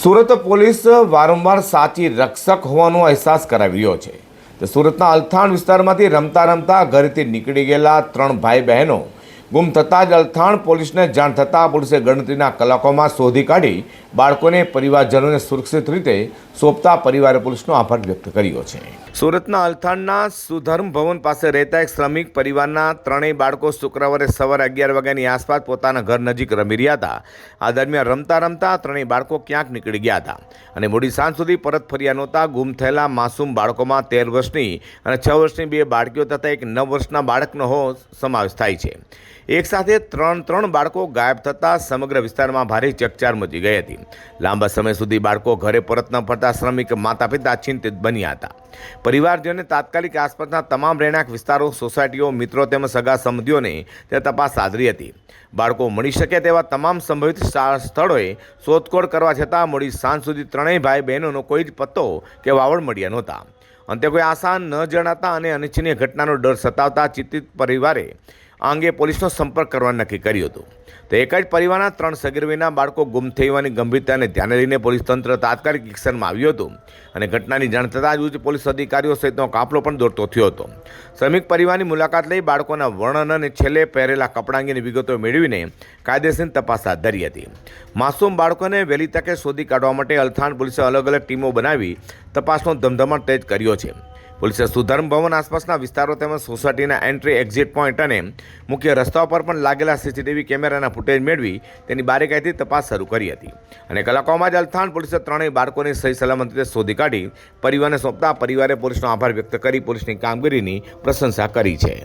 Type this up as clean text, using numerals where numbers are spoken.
Surat police વારંવાર સાચી રક્ષક હોવાનો અહેસાસ કરાવી રહ્યો છે. તો સુરતના અલથાણ વિસ્તારમાંથી રમતા રમતા ઘરેથી નીકળી ગયેલા 3 ભાઈ બહેનો ગુમ થતાં જ અલથાણ પોલીસને જાણ થતાં પોલીસે ગણતરીના કલાકોમાં શોધી કાઢી બાળકોને પરિવારજનોને સુરક્ષિત રીતે સોંપતા પરિવારે પોલીસનો આભાર વ્યક્ત કર્યો છે. સુરતના અલથાણના સુધર્મ ભવન પાસે રહેતા એક શ્રમિક પરિવારના 3 બાળકો શુક્રવારે સવારે 11 વાગ્યાની આસપાસ પોતાના ઘર નજીક રમી રહ્યા હતા. આ દરમિયાન રમતા રમતા 3 બાળકો ક્યાંક નીકળી ગયા હતા અને મોડી સાંજ સુધી પરત ફર્યા નહોતા. ગુમ થયેલા માસૂમ બાળકોમાં 13 વર્ષની અને 6 વર્ષની 2 બાળકીઓ તથા એક 9 વર્ષના બાળકનો સમાવેશ થાય છે. એક સાથે 3 બાળકો ગાયબ થતાં સમગ્ર વિસ્તારમાં ભારે ચકચાર મચી ગઈ હતી. લાંબા સમય સુધી બાળકો ઘરે પરત ન ફરતા શ્રમિક માતા પિતા ચિંતિત બન્યા હતા. પરિવારજનોએ તાત્કાલિક આસપાસના તમામ રહેણાંક વિસ્તારો, સોસાયટીઓ, મિત્રો તેમજ સગા સંબંધીઓને તે તપાસ આદરી હતી. બાળકો મળી શકે તેવા તમામ સંભવિત સ્થળોએ શોધખોળ કરવા છતાં મોડી સાંજ સુધી 3 ભાઈ બહેનોનો કોઈ જ પત્તો કે વાવડ મળ્યા નહોતા. અંતે કોઈ આસાન ન જણાતા અને અનિચ્છનીય ઘટનાનો ડર સતાવતા ચિંતિત પરિવારે આ અંગે પોલીસનો સંપર્ક કરવાનું નક્કી કર્યું હતું. તો એક જ પરિવારના 3 સગીર વયના બાળકો ગુમ થઈ હોવાની ગંભીરતાને ધ્યાને લઈને પોલીસ તંત્ર તાત્કાલિક એક્શનમાં આવ્યું હતું અને ઘટનાની જાણ થતાં જ ઉચ્ચ પોલીસ અધિકારીઓ સહિતનો કાફલો પણ દોડતો થયો હતો. શ્રમિક પરિવારની મુલાકાત લઈ બાળકોના વર્ણન અને છેલ્લે પહેરેલા કપડાં અંગેની વિગતો મેળવીને કાયદેસરની તપાસ હાથ ધરી હતી. માસૂમ બાળકોને વહેલી તકે શોધી કાઢવા માટે અલથાણ પોલીસે અલગ અલગ ટીમો બનાવી તપાસનો ધમધમાટ તેજ કર્યો છે. પોલીસે સુધર્મ ભવન આસપાસના વિસ્તારો તેમજ સોસાયટીના એન્ટ્રી એક્ઝિટ પોઈન્ટ અને મુખ્ય રસ્તાઓ પર પણ લાગેલા સીસીટીવી કેમેરાના ફૂટેજ મેળવી તેની બારીકાઈથી તપાસ શરૂ કરી હતી અને કલાકોમાં જ અલથાણ પોલીસે 3 બાળકોને સહી સલામત રીતે શોધી કાઢી પરિવારને સોંપતા પરિવારે પોલીસનો આભાર વ્યક્ત કરી પોલીસની કામગીરીની પ્રશંસા કરી છે.